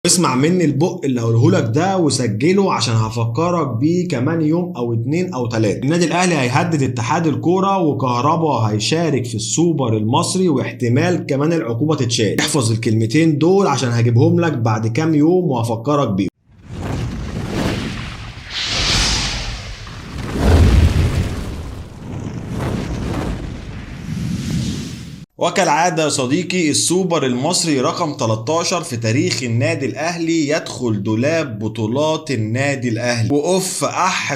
اسمع مني البق اللي هقوله لك ده وسجله عشان هفكرك بيه كمان يوم او اتنين او تلاتة. النادي الاهلي هيهدد اتحاد الكوره وكهربا هيشارك في السوبر المصري واحتمال كمان العقوبه تتشال. احفظ الكلمتين دول عشان هجيبهم لك بعد كام يوم وهفكرك بيهم. وكالعادة يا صديقي، السوبر المصري رقم 13 في تاريخ النادي الأهلي يدخل دولاب بطولات النادي الأهلي. وأوف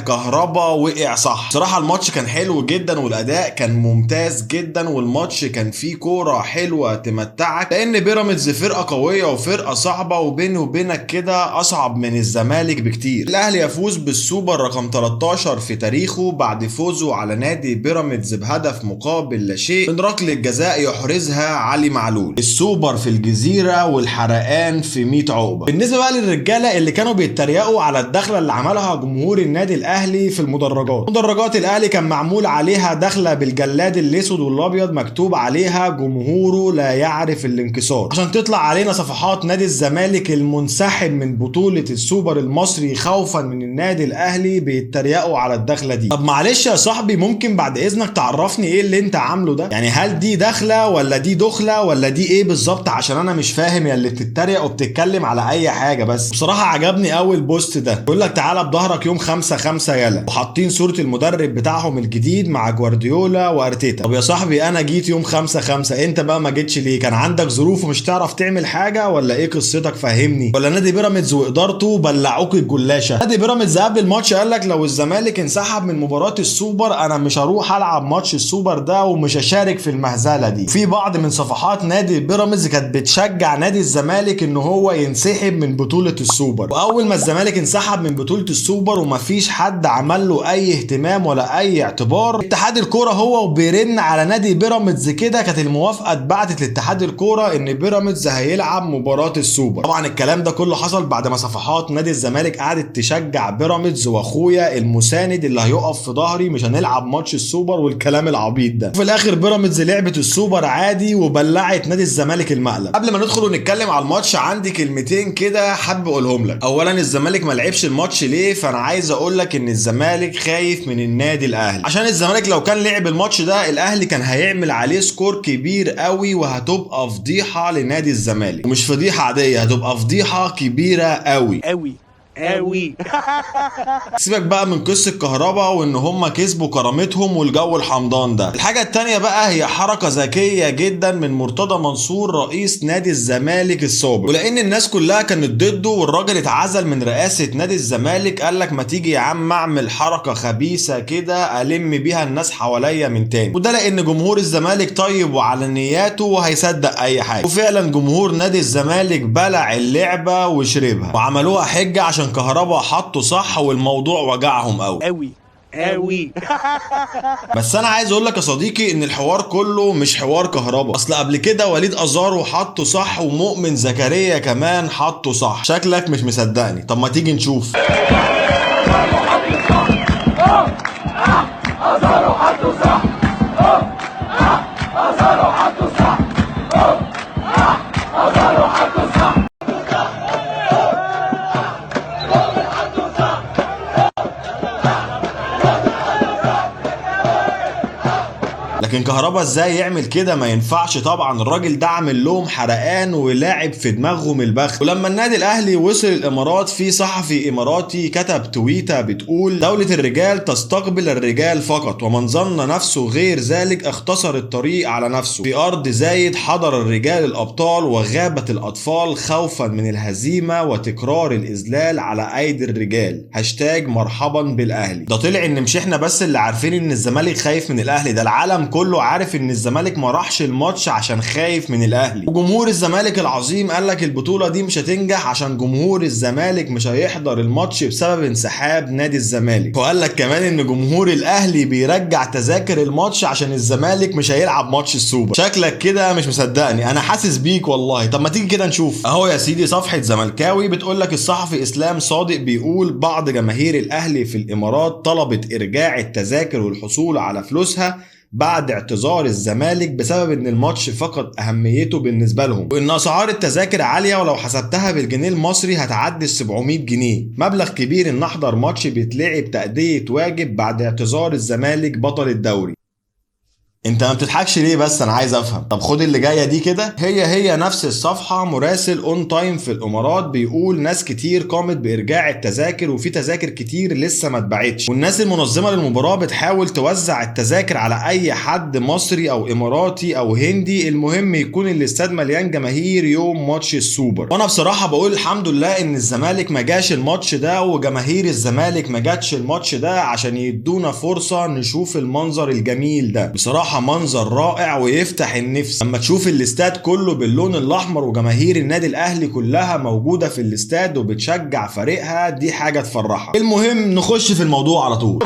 كهربا وقع صح. بصراحة الماتش كان حلو جدا والأداء كان ممتاز جدا والماتش كان فيه كورة حلوة تمتعك، لأن بيراميدز فرقة قوية وفرقة صعبة، وبيني وبينك كده أصعب من الزمالك بكتير. الأهلي يفوز بالسوبر رقم 13 في تاريخه بعد فوزه على نادي بيراميدز بهدف مقابل لا شيء من ركلة الجزاء يحرزها علي معلول. السوبر في الجزيرة والحرقان في 100 عقبة. بالنسبة بقى للرجالة اللي كانوا بيتريقوا على الدخلة اللي عملها جمهور النادي الأهلي في المدرجات. مدرجات الأهلي كان معمول عليها دخلة بالجلاد الأسود والأبيض مكتوب عليها جمهوره لا يعرف الانكسار، عشان تطلع علينا صفحات نادي الزمالك المنسحب من بطولة السوبر المصري خوفا من النادي الأهلي بيتريقوا على الدخلة دي. طب معلش يا صاحبي، ممكن بعد إذنك تعرفني إيه اللي أنت عامله ده؟ يعني هل دي دخلة ولا دي دخلة ولا دي ايه بالظبط؟ عشان انا مش فاهم يا اللي بتتريق وبتتكلم على اي حاجة. بس بصراحة عجبني اول بوست ده، بيقول لك تعالى بظهرك يوم 5/5 يلا، وحاطين صورة المدرب بتاعهم الجديد مع جوارديولا وارتيتا. طب يا صاحبي انا جيت يوم 5/5، انت بقى ما جيتش ليه؟ كان عندك ظروف ومش تعرف تعمل حاجة ولا ايه قصتك؟ فهمني. ولا نادي بيراميدز وادارته بلعوك الجلاشة؟ نادي بيراميدز قبل الماتش قال لك لو الزمالك انسحب من مباراة السوبر انا مش هروح العب ماتش السوبر ده ومش هشارك في المهزلة دي. في بعض من صفحات نادي بيراميدز كانت بتشجع نادي الزمالك ان هو ينسحب من بطولة السوبر، واول ما الزمالك انسحب من بطولة السوبر ومفيش حد عمل له اي اهتمام ولا اي اعتبار، اتحاد الكوره هو وبيرن على نادي بيراميدز كده كانت الموافقة اتبعتت لاتحاد الكوره ان بيراميدز هيلعب مباراة السوبر. طبعا الكلام ده كله حصل بعد ما صفحات نادي الزمالك قعدت تشجع بيراميدز واخويا المساند اللي هيقف في ظهري مش هنلعب ماتش السوبر والكلام العبيط ده. وفي الاخر بيراميدز لعبت السوبر عادي وبلعت نادي الزمالك المقلب. قبل ما ندخل ونتكلم على الماتش عندي كلمتين كده حابب اقولهم لك. اولا الزمالك ما لعبش الماتش ليه؟ فانا عايز اقول لك ان الزمالك خايف من النادي الاهلي، عشان الزمالك لو كان لعب الماتش ده الاهلي كان هيعمل عليه سكور كبير قوي وهتبقى فضيحه لنادي الزمالك، ومش فضيحه عاديه، هتبقى فضيحه كبيره قوي قوي. سيبك بقى من قصة كهربا وان هم كسبوا كرامتهم والجو الحمضان ده. الحاجة التانية بقى هي حركة ذكية جدا من مرتضى منصور رئيس نادي الزمالك السابق، ولان الناس كلها كانت ضده والراجل اتعزل من رئاسة نادي الزمالك قال لك ما تيجي يا عم اعمل حركة خبيثة كده الم بيها الناس حواليا من تاني، وده لان جمهور الزمالك طيب وعلى نياته وهيصدق اي حاجة. وفعلا جمهور نادي الزمالك بلع اللعبة وشربها وعملوها حجة عشان كهربا حطوا صح والموضوع وجعهم قوي. بس انا عايز اقول لك يا صديقي ان الحوار كله مش حوار كهربا. اصل قبل كده وليد ازارو حطه صح ومؤمن زكريا كمان حطه صح. شكلك مش مصدقني، طب ما تيجي نشوف. ازارو حطه صح. ازارو حطه صح. ازارو حطه صح. لكن كهربا ازاي يعمل كده؟ ما ينفعش طبعا. الراجل ده عامل لهم حرقان ولاعب في دماغهم البخت. ولما النادي الاهلي وصل الامارات في صحفي اماراتي كتب تويته بتقول دولة الرجال تستقبل الرجال فقط، ومن ظن نفسه غير ذلك اختصر الطريق على نفسه. في ارض زايد حضر الرجال الابطال وغابت الاطفال خوفا من الهزيمة وتكرار الاذلال على ايدي الرجال. هاشتاج مرحبا بالاهلي. ده طلع ان مش احنا بس اللي عارفين ان الزمالك خايف من الاهلي، ده العالم كله عارف ان الزمالك ما راحش الماتش عشان خايف من الاهلي. وجمهور الزمالك العظيم قال لك البطوله دي مش هتنجح عشان جمهور الزمالك مش هيحضر الماتش بسبب انسحاب نادي الزمالك. وقال لك كمان ان جمهور الاهلي بيرجع تذاكر الماتش عشان الزمالك مش هيلعب ماتش السوبر. شكلك كده مش مصدقني، انا حاسس بيك والله. طب ما تيجي كده نشوف. اهو يا سيدي صفحه زملكاوي بتقول لك الصحفي اسلام صادق بيقول بعض جماهير الاهلي في الامارات طلبت ارجاع التذاكر والحصول على فلوسها بعد اعتذار الزمالك بسبب ان الماتش فقد اهميته بالنسبه لهم، وان اسعار التذاكر عاليه ولو حسبتها بالجنيه المصري هتعدي ال 700 جنيه، مبلغ كبير ان احضر ماتش بيتلعب تأدية واجب بعد اعتذار الزمالك بطل الدوري. انت ما بتضحكش ليه بس؟ انا عايز افهم. طب خد اللي جايه دي كده، هي نفس الصفحه، مراسل اون تايم في الامارات بيقول ناس كتير قامت بارجاع التذاكر وفي تذاكر كتير لسه ما اتباعتش، والناس المنظمه للمباراه بتحاول توزع التذاكر على اي حد مصري او اماراتي او هندي، المهم يكون الاستاد مليان جماهير يوم ماتش السوبر. وانا بصراحه بقول الحمد لله ان الزمالك ما جاش الماتش ده وجماهير الزمالك ما جاتش الماتش ده عشان يدونا فرصه نشوف المنظر الجميل ده. بصراحه منظر رائع ويفتح النفس لما تشوف الاستاد كله باللون الاحمر وجماهير النادي الاهلي كلها موجوده في الاستاد وبتشجع فريقها، دي حاجه تفرحها. المهم نخش في الموضوع على طول.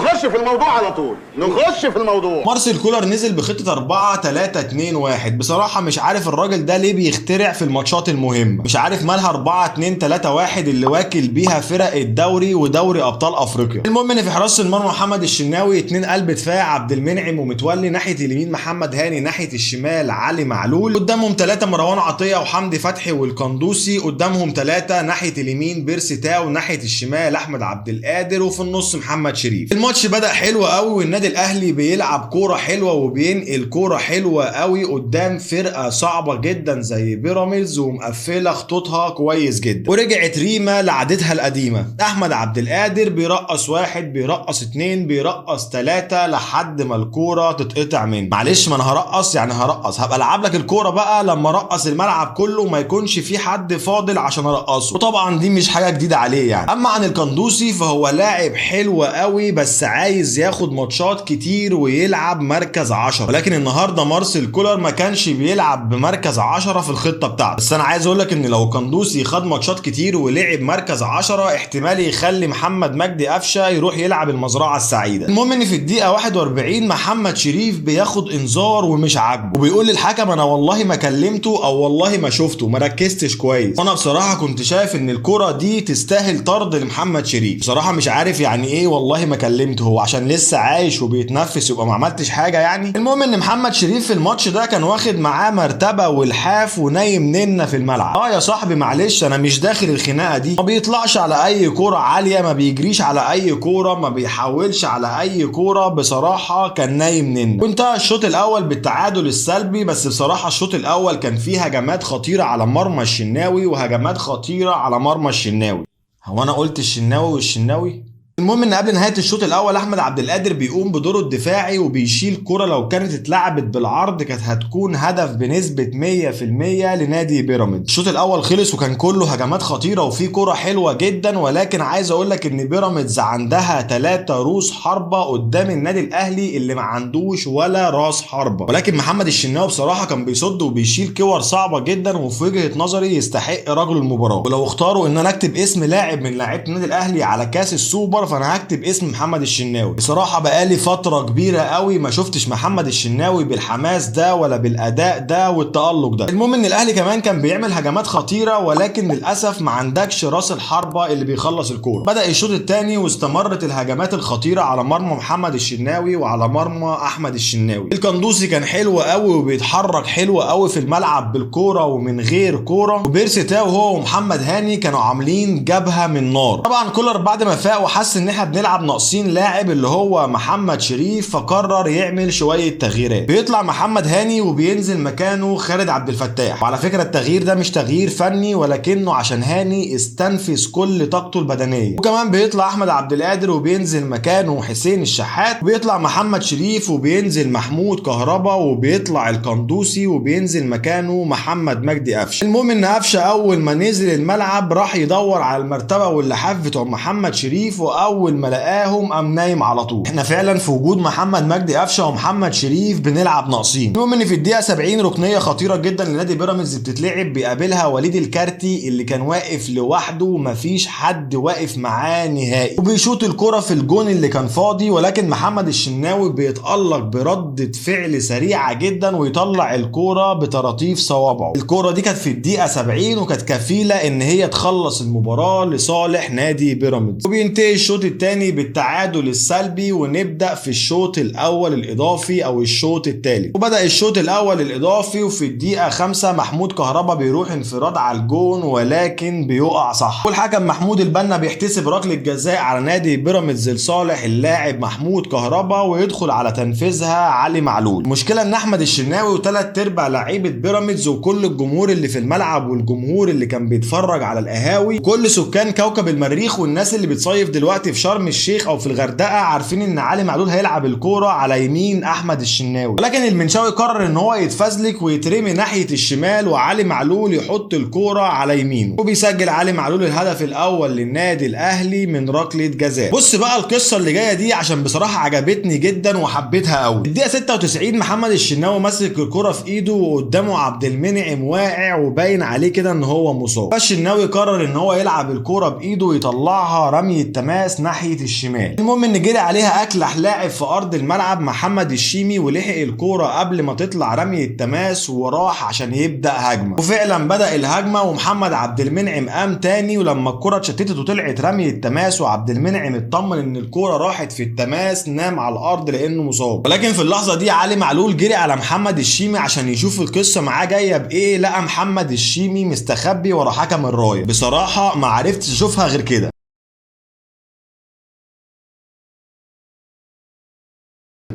مارسيل كولر نزل بخطه 4-3-2-1. بصراحه مش عارف الراجل ده ليه بيخترع في الماتشات المهمه، مش عارف مالها 4-2-3-1 اللي واكل بيها فرق الدوري ودوري ابطال افريقيا. المهم ان في حراسه المرمى محمد الشناوي، 2 قلب دفاع عبد المنعم ومتولي، ناحيه اليمين محمد هاني، ناحيه الشمال علي معلول، قدامهم 3 مروان عطيه وحمدي فتحي والقندوسي، قدامهم 3 ناحيه اليمين بيرسي تاو، ناحيه الشمال احمد عبد القادر، وفي النص محمد شريف. الماتش بدا حلو قوي والنادي الاهلي بيلعب كوره حلوه وبينقل كوره حلوه قوي قدام فرقه صعبه جدا زي بيراميدز ومقفله خطوطها كويس جدا، ورجعت ريما لعادتها القديمه. احمد عبد القادر بيرقص 1 بيرقص 2 بيرقص 3 لحد ما الكوره تتقطع منه. معلش، ما انا هرقص يعني هرقص، هبقى العب لك الكوره بقى لما ارقص الملعب كله ما يكونش في حد فاضل عشان ارقصه، وطبعا دي مش حاجه جديده عليه يعني. اما عن القندوسي فهو لاعب حلو قوي بس عايز ياخد ماتشات كتير ويلعب مركز 10، ولكن النهارده مارسيل كولر ما كانش بيلعب بمركز 10 في الخطه بتاعته. بس انا عايز اقول لك ان لو القندوسي خد ماتشات كتير ولعب مركز 10 احتمال يخلي محمد مجدي قفشه يروح يلعب المزرعه السعيده. المهم ان في الدقيقه 41 محمد شريف بياخد انذار ومش عاجبه، وبيقول للحكم انا والله ما كلمته او والله ما شفته، ما ركزتش كويس. وانا بصراحه كنت شايف ان الكره دي تستاهل طرد لمحمد شريف. بصراحه مش عارف يعني ايه والله ما كلمته، هو عشان لسه عايش وبيتنفس يبقى ما عملتش حاجه يعني؟ المهم ان محمد شريف في الماتش ده كان واخد معاه مرتبه والحاف ونايم ننا في الملعب. يا صاحبي معلش انا مش داخل الخناقه دي، ما بيطلعش على اي كوره عاليه، ما بيجريش على اي كوره، ما بيحاولش على اي كوره، بصراحه كان نايم ننا. وانتهى الشوط الاول بالتعادل السلبي، بس بصراحه الشوط الاول كان فيه هجمات خطيره على مرمى الشناوي وهجمات خطيره على مرمى الشناوي. هو انا قلت الشناوي والشناوي؟ المهم ان قبل نهايه الشوط الاول احمد عبد القادر بيقوم بدوره الدفاعي وبيشيل كرة لو كانت اتلعبت بالعرض كانت هتكون هدف بنسبه 100% لنادي بيراميدز. الشوط الاول خلص وكان كله هجمات خطيره وفي كرة حلوه جدا، ولكن عايز اقول لك ان بيراميدز عندها 3 رؤوس حربه قدام النادي الاهلي اللي ما عندوش ولا راس حربه، ولكن محمد الشناوي بصراحه كان بيصد وبيشيل كور صعبه جدا وفي وجهه نظري يستحق رجل المباراه. ولو اختاروا ان انا اكتب اسم لاعب من لاعيبه النادي الاهلي على كاس السوبر فانا هكتب اسم محمد الشناوي. بصراحه بقالي فتره كبيره قوي ما شفتش محمد الشناوي بالحماس ده ولا بالاداء ده والتالق ده. المهم ان الاهلي كمان كان بيعمل هجمات خطيره ولكن للاسف ما عندكش راس الحربه اللي بيخلص الكوره. بدا الشوط الثاني واستمرت الهجمات الخطيره على مرمى محمد الشناوي وعلى مرمى احمد الشناوي. القندوسي كان حلو قوي وبيتحرك حلو قوي في الملعب بالكوره ومن غير كوره، وبيرسي تاو هو ومحمد هاني كانوا عاملين جبهه من نار. طبعا كولر بعد ما فاق وحس ان احنا بنلعب ناقصين لاعب اللي هو محمد شريف فقرر يعمل شويه تغييرات. بيطلع محمد هاني وبينزل مكانه خالد عبد الفتاح، وعلى فكره التغيير ده مش تغيير فني ولكنه عشان هاني استنفذ كل طاقته البدنيه. وكمان بيطلع احمد عبد القادر وبينزل مكانه حسين الشحات، وبيطلع محمد شريف وبينزل محمود كهربا، وبيطلع القندوسي وبينزل مكانه محمد مجدي قفشه. المهم ان قفشه اول ما نزل الملعب راح يدور على المرتبه واللحاف بتوع محمد شريف، واول ما لقاهم قام نايم على طول. احنا فعلا في وجود محمد مجدي قفشه ومحمد شريف بنلعب ناقصين. المهم ان في الدقيقه 70 ركنيه خطيره جدا لنادي بيراميدز بتتلعب، بيقابلها وليد الكارتي اللي كان واقف لوحده ومفيش حد واقف معاه نهائي، وبيشوط الكره في الجون اللي كان فاضي، ولكن محمد الشناوي بيتألق بردة فعل سريعه جدا ويطلع الكره بطراطيف صوابعه. الكره دي كانت في الدقيقه 70 وكانت كفيله ان هي تخلص المباراه لصالح نادي بيراميدز. وبينتهي الشوط الشوط الثاني بالتعادل السلبي ونبدا في الشوط الاول الاضافي او الشوط الثالث. وبدا الشوط الاول الاضافي وفي الدقيقه 5 محمود كهربا بيروح انفراد على الجون ولكن بيقع صح، والحكم محمود البنا بيحتسب ركله جزاء على نادي بيراميدز لصالح اللاعب محمود كهربا ويدخل على تنفيذها علي معلول. المشكله ان احمد الشناوي وثلاث ارباع لعيبه بيراميدز وكل الجمهور اللي في الملعب والجمهور اللي كان بيتفرج على القهاوي كل سكان كوكب المريخ والناس اللي بتصيف دلوقتي في شرم الشيخ او في الغردقه عارفين ان علي معلول هيلعب الكوره على يمين احمد الشناوي، ولكن المنشاوي قرر ان هو يتفزلك ويترمي ناحيه الشمال وعلي معلول يحط الكوره على يمينه، وبيسجل علي معلول الهدف الاول للنادي الاهلي من ركله جزاء. بص بقى القصه اللي جايه دي عشان بصراحه عجبتني جدا وحبيتها قوي. الدقيقه 96 محمد الشناوي ماسك الكوره في ايده وقدامه عبد المنعم واقع وباين عليه كده ان هو مصاب، فالشناوي قرر ان هو يلعب الكوره بايده ويطلعها رمي التماس ناحيه الشمال. المهم ان جري عليها اكلح لاعب في ارض الملعب محمد الشيمي ولحق الكوره قبل ما تطلع رمي التماس وراح عشان يبدا هجمه، وفعلا بدا الهجمه ومحمد عبد المنعم قام تاني، ولما الكوره اتشتتت وطلعت رمي التماس وعبد المنعم اطمن ان الكوره راحت في التماس نام على الارض لانه مصاب. ولكن في اللحظه دي علي معلول جري على محمد الشيمي عشان يشوف القصه معاه جايه بايه، لقى محمد الشيمي مستخبي ورا حكم الرايه. بصراحه ما عرفتش اشوفها غير كده.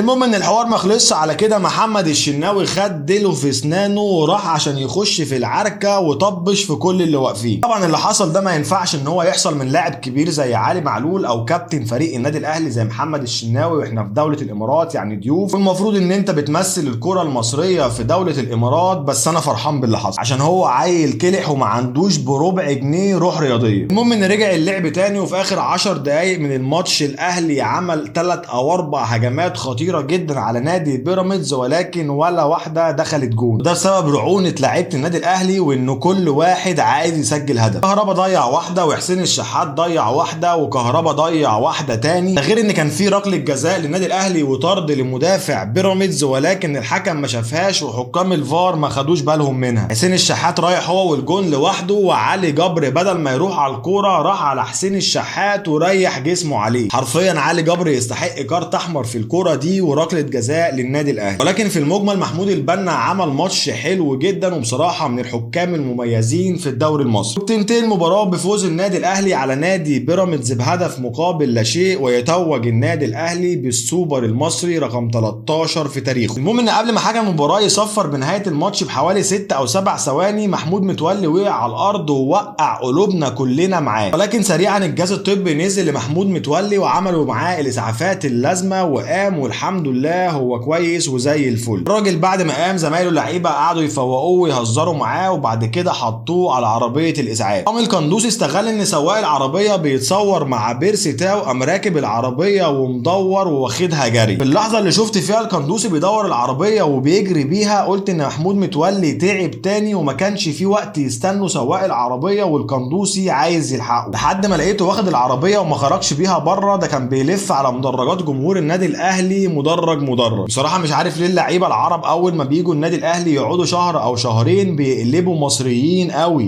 المهم ان الحوار ما خلصش على كده، محمد الشناوي خد ديله في اسنانه وراح عشان يخش في العركه وطبش في كل اللي واقفين. طبعا اللي حصل ده ما ينفعش ان هو يحصل من لاعب كبير زي علي معلول او كابتن فريق النادي الاهلي زي محمد الشناوي واحنا في دوله الامارات يعني ضيوف، والمفروض ان انت بتمثل الكره المصريه في دوله الامارات. بس انا فرحان باللي حصل عشان هو عيل كلح وما عندوش بربع جنيه روح رياضيه. المهم ان رجع اللعب تاني وفي اخر 10 دقائق من الماتش الاهلي عمل 3 أو 4 هجمات خطيره جدا على نادي بيراميدز ولكن ولا واحده دخلت جون، وده بسبب رعونه لعيبه النادي الاهلي وانه كل واحد عايز يسجل هدف. كهربا ضيع واحده وحسين الشحات ضيع واحده وكهربا ضيع واحده تاني، ده غير ان كان في ركله جزاء للنادي الاهلي وطرد لمدافع بيراميدز ولكن الحكم ما شافهاش وحكام الفار ما خدوش بالهم منها. حسين الشحات رايح هو والجون لوحده وعلي جبر بدل ما يروح على الكوره راح على حسين الشحات وريح جسمه عليه. حرفيا علي جبر يستحق كارت احمر في الكوره دي وركله جزاء للنادي الاهلي. ولكن في المجمل محمود البنا عمل ماتش حلو جدا وبصراحه من الحكام المميزين في الدوري المصري. وبتنتهي المباراه بفوز النادي الاهلي على نادي بيراميدز بهدف مقابل لا شيء ويتوج النادي الاهلي بالسوبر المصري رقم 13 في تاريخه. المهم ان قبل ما حكم المباراه يصفر بنهايه الماتش بحوالي 6 أو 7 ثواني محمود متولي وقع على الارض ووقع قلوبنا كلنا معاه، ولكن سريعا الجهاز الطبي نزل لمحمود متولي وعملوا معاه الاسعافات اللازمه وقام والحمد لله هو كويس وزي الفل. الراجل بعد ما قام زمايله اللعيبه قعدوا يفوقوه ويهزروا معاه وبعد كده حطوه على عربيه الاسعاف. قام القندوسي استغل ان سواق العربيه بيتصور مع بيرسي تاو قام راكب العربيه ومدور وواخدها جري. في اللحظه اللي شفت فيها القندوسي بيدور العربيه وبيجري بيها قلت ان محمود متولي تعب تاني وما كانش في وقت يستنوا سواق العربيه والقندوسي عايز يلحقه، لحد ما لقيته واخد العربيه وما خرجش بيها بره، ده كان بيلف على مدرجات جمهور النادي الاهلي مدرج. بصراحه مش عارف ليه اللعيبه العرب اول ما بيجوا النادي الاهلي يقعدوا شهر او شهرين بيقلبوا مصريين قوي.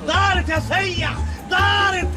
دارت يا سيح دارت.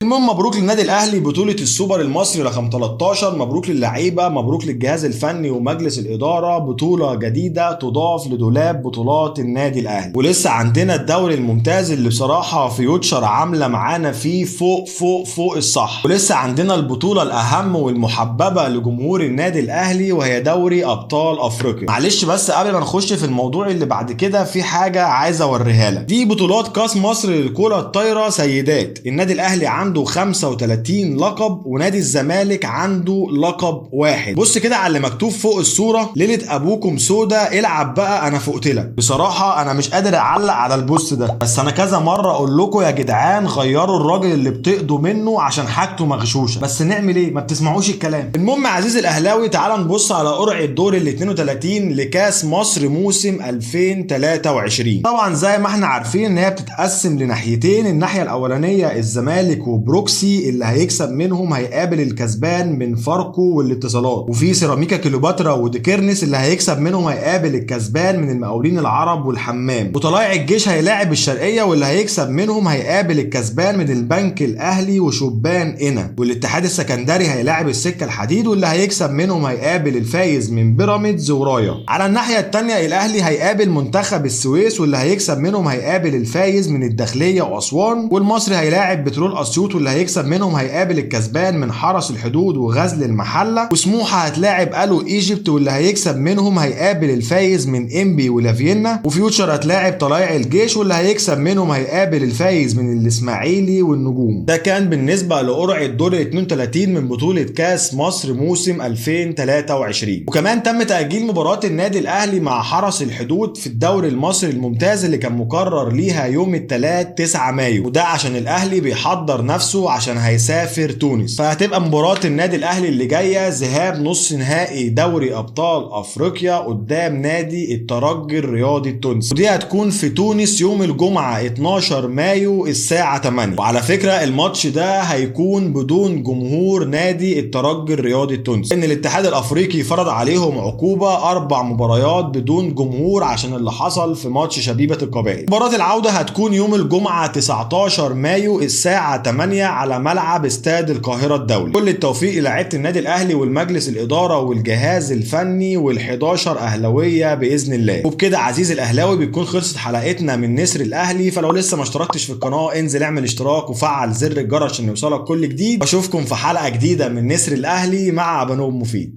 المهم مبروك للنادي الاهلي بطوله السوبر المصري رقم 13، مبروك للعيبه، مبروك للجهاز الفني ومجلس الاداره، بطوله جديده تضاف لدولاب بطولات النادي الاهلي. ولسه عندنا الدوري الممتاز اللي بصراحه فيوتشر عامله معانا فيه فوق فوق فوق الصح، ولسه عندنا البطوله الاهم والمحببه لجمهور النادي الاهلي وهي دوري ابطال افريقيا. معلش بس قبل ما نخش في الموضوع اللي بعد كده في حاجه عايز اوريها لك، دي بطولات كاس مصر للكره الطايره سيدات. النادي الاهلي عنده 35 لقب ونادي الزمالك عنده لقب واحد. بص كده على اللي مكتوب فوق الصوره، ليله ابوكم سودا العب بقى انا فقت لك. بصراحه انا مش قادر اعلق على البوست ده، بس انا كذا مره اقول لكم يا جدعان غيروا الراجل اللي بتقضوا منه عشان حاجته مغشوشه، بس نعمل ايه؟ ما بتسمعوش الكلام. المهم عزيزي الاهلاوي تعال نبص على قرعه دور ال 32 لكاس مصر موسم 2023. طبعا زي ما احنا عارفين ان هي بتتقسم لناحيتين، الناحيه الاولانيه العالميه الزمالك وبروكسي اللي هيكسب منهم هيقابل الكسبان من فاركو والاتصالات. وفي سيراميكا كليوباترا وديكيرنس اللي هيكسب منهم هيقابل الكسبان من المقاولين العرب والحمام. وطلائع الجيش هيلاعب الشرقيه واللي هيكسب منهم هيقابل الكسبان من البنك الاهلي وشبان قنا. والاتحاد السكندري هيلاعب السكه الحديد واللي هيكسب منهم هيقابل الفايز من بيراميدز ورايا. على الناحيه الثانيه الاهلي هيقابل منتخب السويس واللي هيكسب منهم هيقابل الفايز من الداخليه واسوان. والمصري هيلاعب بترول اسيوط واللي هيكسب منهم هيقابل الكسبان من حرس الحدود وغزل المحله. وسموحه هتلاعب الو ايجيبت واللي هيكسب منهم هيقابل الفايز من انبي ولافيينا. وفيوتشر هتلاعب طلائع الجيش واللي هيكسب منهم هيقابل الفايز من الاسماعيلي والنجوم. ده كان بالنسبه لقرعه دور 32 من بطوله كاس مصر موسم 2023. وكمان تم تاجيل مباراه النادي الاهلي مع حرس الحدود في الدوري المصري الممتاز اللي كان مقرر ليها يوم الثلاث 9 مايو، وده عشان الاهلي بيحضر نفسه عشان هيسافر تونس. فهتبقى مباراه النادي الاهلي اللي جايه ذهاب نص نهائي دوري ابطال افريقيا قدام نادي الترجي الرياضي التونسي، ودي هتكون في تونس يوم الجمعه 12 مايو الساعه 8. وعلى فكره الماتش ده هيكون بدون جمهور نادي الترجي الرياضي التونسي، ان الاتحاد الافريقي فرض عليهم عقوبه 4 مباريات بدون جمهور عشان اللي حصل في ماتش شبيبه القبائل. مباراه العوده هتكون يوم الجمعه 19 مايو الساعه 8 على ملعب استاد القاهره الدولي. كل التوفيق للاعيبه النادي الاهلي والمجلس الاداره والجهاز الفني وال11 اهلاويه باذن الله. وبكده عزيزي الاهلاوي بتكون خلصت حلقتنا من نسر الاهلي. فلو لسه ما اشتركتش في القناه انزل اعمل اشتراك وفعل زر الجرس عشان يوصلك كل جديد. واشوفكم في حلقه جديده من نسر الاهلي مع بنوب مفيد.